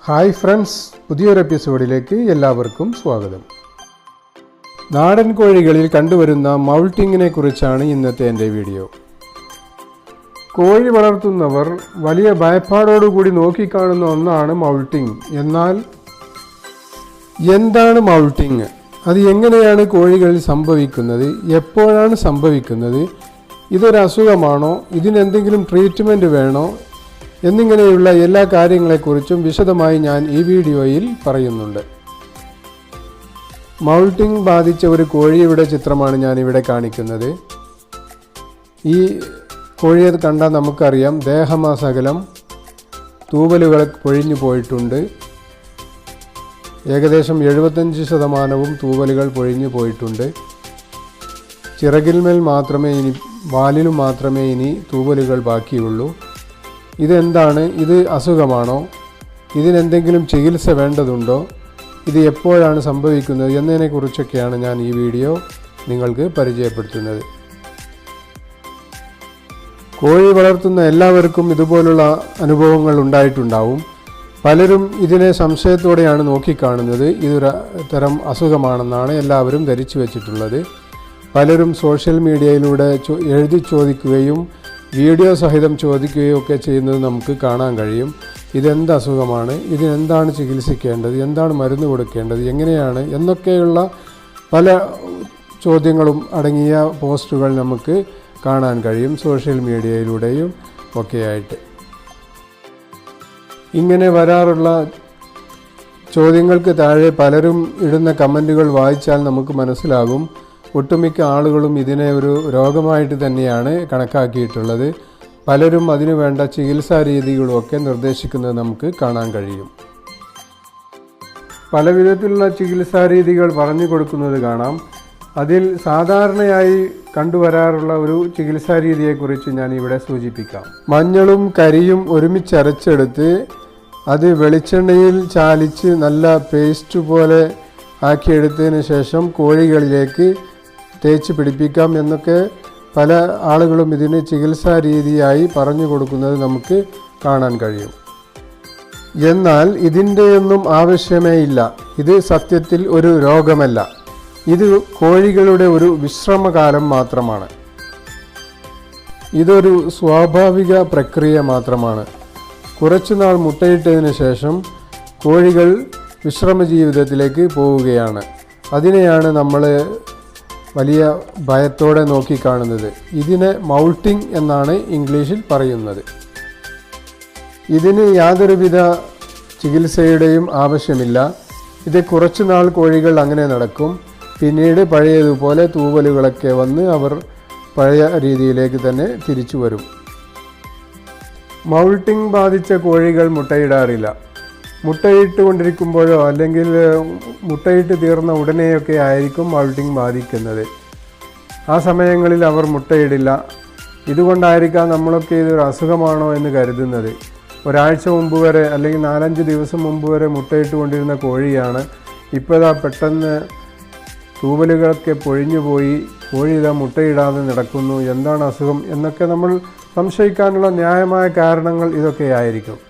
Hi friends, പുതിയൊരു എപ്പിസോഡിലേക്ക് എല്ലാവർക്കും സ്വാഗതം. നാടൻ കോഴികളിൽ കണ്ടുവരുന്ന മൗൾട്ടിങ്ങിനെ കുറിച്ചാണ് ഇന്നത്തെ എൻ്റെ വീഡിയോ. കോഴി വളർത്തുന്നവർ വലിയ ഭയപ്പാടോടുകൂടി നോക്കിക്കാണുന്ന ഒന്നാണ് മൗൾട്ടിങ്. എന്നാൽ എന്താണ് മൗൾട്ടിങ്? അത് എങ്ങനെയാണ് കോഴികളിൽ സംഭവിക്കുന്നത്? എപ്പോഴാണ് സംഭവിക്കുന്നത്? ഇതൊരു അസുഖമാണോ? ഇതിനെന്തെങ്കിലും ട്രീറ്റ്മെൻറ്റ് വേണോ? എന്നിങ്ങനെയുള്ള എല്ലാ കാര്യങ്ങളെക്കുറിച്ചും വിശദമായി ഞാൻ ഈ വീഡിയോയിൽ പറയുന്നുണ്ട്. മൗൾട്ടിങ് ബാധിച്ച ഒരു കോഴിയുടെ ചിത്രമാണ് ഞാനിവിടെ കാണിക്കുന്നത്. ഈ കോഴിയെ കണ്ടാൽ നമുക്കറിയാം, ദേഹമാസകലം തൂവലുകൾ പൊഴിഞ്ഞു പോയിട്ടുണ്ട്. ഏകദേശം 75% തൂവലുകൾ പൊഴിഞ്ഞു പോയിട്ടുണ്ട്. ചിറകിന്മേൽ മാത്രമേ വാലിലും മാത്രമേ ഇനി തൂവലുകൾ ബാക്കിയുള്ളൂ. ഇതെന്താണ്? ഇത് അസുഖമാണോ? ഇതിനെന്തെങ്കിലും ചികിത്സ വേണ്ടതുണ്ടോ? ഇത് എപ്പോഴാണ് സംഭവിക്കുന്നത് എന്നതിനെക്കുറിച്ചൊക്കെയാണ് ഞാൻ ഈ വീഡിയോ നിങ്ങൾക്ക് പരിചയപ്പെടുത്തുന്നത്. കോഴി വളർത്തുന്ന എല്ലാവർക്കും ഇതുപോലുള്ള അനുഭവങ്ങൾ ഉണ്ടായിട്ടുണ്ടാവും. പലരും ഇതിനെ സംശയത്തോടെയാണ് നോക്കിക്കാണുന്നത്. ഇതൊരു തരം അസുഖമാണെന്നാണ് എല്ലാവരും ധരിച്ചു വച്ചിട്ടുള്ളത്. പലരും സോഷ്യൽ മീഡിയയിലൂടെ എഴുതി ചോദിക്കുകയും വീഡിയോ സഹിതം ചോദിക്കുകയും ഒക്കെ ചെയ്യുന്നത് നമുക്ക് കാണാൻ കഴിയും. ഇതെന്ത് അസുഖമാണ്? ഇതിനെന്താണ് ചികിത്സിക്കേണ്ടത്? എന്താണ് മരുന്ന് കൊടുക്കേണ്ടത്? എങ്ങനെയാണ് എന്നൊക്കെയുള്ള പല ചോദ്യങ്ങളും അടങ്ങിയ പോസ്റ്റുകൾ നമുക്ക് കാണാൻ കഴിയും സോഷ്യൽ മീഡിയയിലൂടെയും ഒക്കെയായിട്ട്. ഇങ്ങനെ വരാറുള്ള ചോദ്യങ്ങൾക്ക് താഴെ പലരും ഇടുന്ന കമൻറ്റുകൾ വായിച്ചാൽ നമുക്ക് മനസ്സിലാകും, ഒട്ടുമിക്ക ആളുകളും ഇതിനെ ഒരു രോഗമായിട്ട് തന്നെയാണ് കണക്കാക്കിയിട്ടുള്ളത്. പലരും അതിനു വേണ്ട ചികിത്സാ രീതികളുമൊക്കെ നിർദ്ദേശിക്കുന്നത് നമുക്ക് കാണാൻ കഴിയും. പല വിധത്തിലുള്ള ചികിത്സാ രീതികൾ പറഞ്ഞു കൊടുക്കുന്നത് കാണാം. അതിൽ സാധാരണയായി കണ്ടുവരാറുള്ള ഒരു ചികിത്സാ രീതിയെക്കുറിച്ച് ഞാൻ ഇവിടെ സൂചിപ്പിക്കാം. മഞ്ഞളും കരിയും ഒരുമിച്ചരച്ചെടുത്ത് അത് വെളിച്ചെണ്ണയിൽ ചാലിച്ച് നല്ല പേസ്റ്റ് പോലെ ആക്കിയെടുത്തതിന് ശേഷം കോഴികളിലേക്ക് തേച്ച് പിടിപ്പിക്കാം എന്നൊക്കെ പല ആളുകളും ഇതിന് ചികിത്സാ രീതിയായി പറഞ്ഞു കൊടുക്കുന്നത് നമുക്ക് കാണാൻ കഴിയും. എന്നാൽ ഇതിൻ്റെയൊന്നും ആവശ്യമേ ഇല്ല. ഇത് സത്യത്തിൽ ഒരു രോഗമല്ല. ഇത് കോഴികളുടെ ഒരു വിശ്രമകാലം മാത്രമാണ്. ഇതൊരു സ്വാഭാവിക പ്രക്രിയ മാത്രമാണ്. കുറച്ചുനാൾ മുട്ടയിട്ടതിന് ശേഷം കോഴികൾ വിശ്രമ ജീവിതത്തിലേക്ക് പോവുകയാണ്. അതിനെയാണ് നമ്മൾ വലിയ ഭയത്തോടെ നോക്കിക്കാണുന്നത്. ഇതിനെ മൗൾട്ടിങ് എന്നാണ് ഇംഗ്ലീഷിൽ പറയുന്നത്. ഇതിന് യാതൊരുവിധ ചികിത്സയുടെയും ആവശ്യമില്ല. ഇത് കുറച്ചുനാൾ കോഴികൾ അങ്ങനെ നടക്കും. പിന്നീട് പഴയതുപോലെ തൂവലുകളൊക്കെ വന്ന് അവർ പഴയ രീതിയിലേക്ക് തന്നെ തിരിച്ചു വരും. മൗൾട്ടിങ് ബാധിച്ച കോഴികൾ മുട്ടയിടാറില്ല. മുട്ടയിട്ട് കൊണ്ടിരിക്കുമ്പോഴോ അല്ലെങ്കിൽ മുട്ടയിട്ട് തീർന്ന ഉടനെയൊക്കെ ആയിരിക്കും മൗൾട്ടിങ് ബാധിക്കുന്നത്. ആ സമയങ്ങളിൽ അവർ മുട്ടയിടില്ല. ഇതുകൊണ്ടായിരിക്കാം നമ്മളൊക്കെ ഇതൊരു അസുഖമാണോ എന്ന് കരുതുന്നത്. ഒരാഴ്ച മുമ്പ് വരെ അല്ലെങ്കിൽ 4-5 ദിവസം മുമ്പ് വരെ മുട്ടയിട്ട് കൊണ്ടിരുന്ന കോഴിയാണ് ഇപ്പോൾ പെട്ടെന്ന് തൂവലുകളൊക്കെ പൊഴിഞ്ഞു പോയി, കോഴി ഇതാ മുട്ടയിടാതെ നടക്കുന്നു. എന്താണ് അസുഖം എന്നൊക്കെ നമ്മൾ സംശയിക്കാനുള്ള ന്യായമായ കാരണങ്ങൾ ഇതൊക്കെയായിരിക്കും.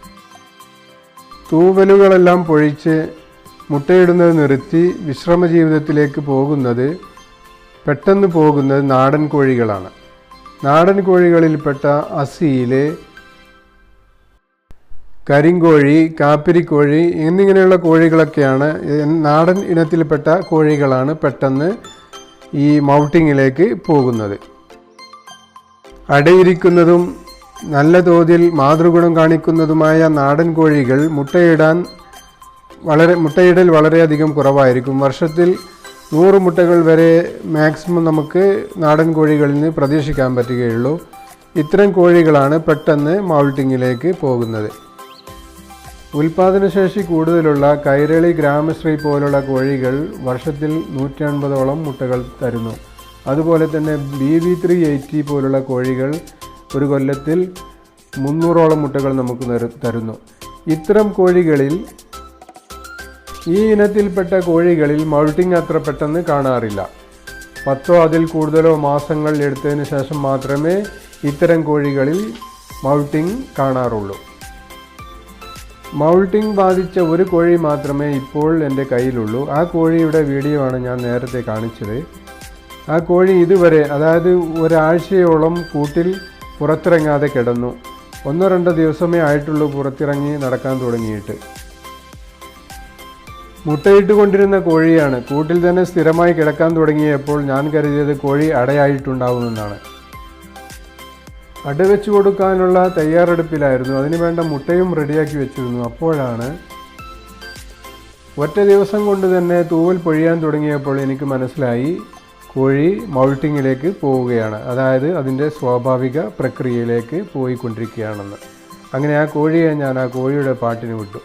തൂവലുകളെല്ലാം പൊഴിച്ച് മുട്ടയിടുന്നത് നിർത്തി വിശ്രമ ജീവിതത്തിലേക്ക് പെട്ടെന്ന് പോകുന്നത് നാടൻ കോഴികളാണ്. നാടൻ കോഴികളിൽപ്പെട്ട അസീല്, കരിങ്കോഴി, കാപ്പിരിക്കോഴി എന്നിങ്ങനെയുള്ള കോഴികളൊക്കെയാണ് നാടൻ ഇനത്തിൽപ്പെട്ട കോഴികളാണ് പെട്ടെന്ന് ഈ മൗൾട്ടിങ്ങിലേക്ക് പോകുന്നത്. അടയിരിക്കുന്നതും നല്ല തോതിൽ മാതൃഗുണം കാണിക്കുന്നതുമായ നാടൻ കോഴികൾ മുട്ടയിടൽ വളരെയധികം കുറവായിരിക്കും. വർഷത്തിൽ 100 മുട്ടകൾ വരെ മാക്സിമം നമുക്ക് നാടൻ കോഴികളിൽ നിന്ന് പ്രതീക്ഷിക്കാൻ പറ്റുകയുള്ളൂ. ഇത്തരം കോഴികളാണ് പെട്ടെന്ന് മൗൾട്ടിങ്ങിലേക്ക് പോകുന്നത്. ഉൽപാദനശേഷി കൂടുതലുള്ള കൈരളി, ഗ്രാമശ്രീ പോലുള്ള കോഴികൾ വർഷത്തിൽ 150ഓളം മുട്ടകൾ തരുന്നു. അതുപോലെ തന്നെ BB380 പോലുള്ള കോഴികൾ ഒരു കൊല്ലത്തിൽ 300ഓളം മുട്ടകൾ നമുക്ക് തരുന്നു. ഇത്തരം കോഴികളിൽ, ഈ ഇനത്തിൽപ്പെട്ട കോഴികളിൽ മൗൾട്ടിങ് അത്ര പെട്ടെന്ന് കാണാറില്ല. 10 അതിൽ കൂടുതലോ മാസങ്ങൾ എടുത്തതിന് ശേഷം മാത്രമേ ഇത്തരം കോഴികളിൽ മൗൾട്ടിങ് കാണാറുള്ളൂ. മൗൾട്ടിംഗ് ബാധിച്ച ഒരു കോഴി മാത്രമേ ഇപ്പോൾ എൻ്റെ കയ്യിലുള്ളൂ. ആ കോഴിയുടെ വീഡിയോ ആണ് ഞാൻ നേരത്തെ കാണിച്ചത്. ആ കോഴി ഇതുവരെ, അതായത് ഒരാഴ്ചയോളം കൂട്ടിൽ പുറത്തിറങ്ങാതെ കിടന്നു. 1-2 ദിവസമേ ആയിട്ടുള്ളൂ പുറത്തിറങ്ങി നടക്കാൻ തുടങ്ങിയിട്ട്. മുട്ടയിട്ട് കൊണ്ടിരുന്ന കോഴിയാണ്. കൂട്ടിൽ തന്നെ സ്ഥിരമായി കിടക്കാൻ തുടങ്ങിയപ്പോൾ ഞാൻ കരുതിയത് കോഴി അടയായിട്ടുണ്ടാവുമെന്നാണ്. അട വെച്ച് കൊടുക്കാനുള്ള തയ്യാറെടുപ്പിലായിരുന്നു. അതിന് വേണ്ട മുട്ടയും റെഡിയാക്കി വെച്ചിരുന്നു. അപ്പോഴാണ് ഒറ്റ ദിവസം കൊണ്ട് തന്നെ തൂവൽ പൊഴിയാൻ തുടങ്ങിയപ്പോൾ എനിക്ക് മനസ്സിലായി കോഴി മൗൾട്ടിങ്ങിലേക്ക് പോവുകയാണ്, അതായത് അതിൻ്റെ സ്വാഭാവിക പ്രക്രിയയിലേക്ക് പോയിക്കൊണ്ടിരിക്കുകയാണെന്ന്. അങ്ങനെ ആ കോഴിയെ ഞാൻ ആ കോഴിയുടെ പാട്ടിന് വിട്ടു.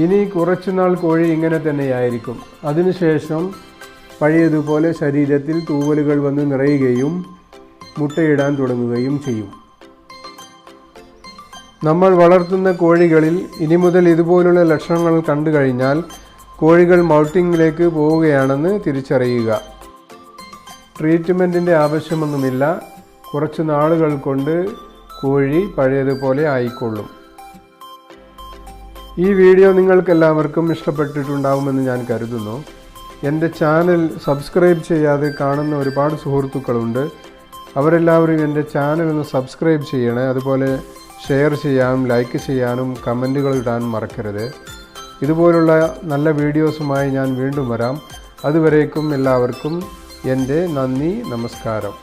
ഇനി കുറച്ചുനാൾ കോഴി ഇങ്ങനെ തന്നെയായിരിക്കും. അതിനുശേഷം പഴയതുപോലെ ശരീരത്തിൽ തൂവലുകൾ വന്ന് നിറയുകയും മുട്ടയിടാൻ തുടങ്ങുകയും ചെയ്യും. നമ്മൾ വളർത്തുന്ന കോഴികളിൽ ഇനി മുതൽ ഇതുപോലുള്ള ലക്ഷണങ്ങൾ കണ്ടു കഴിഞ്ഞാൽ കോഴികൾ മൗൾട്ടിങ്ങിലേക്ക് പോവുകയാണെന്ന് തിരിച്ചറിയുക. ട്രീറ്റ്മെൻറ്റിൻ്റെ ആവശ്യമൊന്നുമില്ല. കുറച്ച് നാളുകൾ കൊണ്ട് കോഴി പഴയതുപോലെ ആയിക്കൊള്ളും. ഈ വീഡിയോ നിങ്ങൾക്കെല്ലാവർക്കും ഇഷ്ടപ്പെട്ടിട്ടുണ്ടാവുമെന്ന് ഞാൻ കരുതുന്നു. എൻ്റെ ചാനൽ സബ്സ്ക്രൈബ് ചെയ്യാതെ കാണുന്ന ഒരുപാട് സുഹൃത്തുക്കളുണ്ട്. അവരെല്ലാവരും എൻ്റെ ചാനൽ ഒന്ന് സബ്സ്ക്രൈബ് ചെയ്യണേ. അതുപോലെ ഷെയർ ചെയ്യാനും ലൈക്ക് ചെയ്യാനും കമൻറ്റുകൾ ഇടാനും മറക്കരുത്. ഇതുപോലുള്ള നല്ല വീഡിയോസുമായി ഞാൻ വീണ്ടും വരാം. അതുവരേക്കും എല്ലാവർക്കും എൻ്റെ നന്ദി, നമസ്കാരം.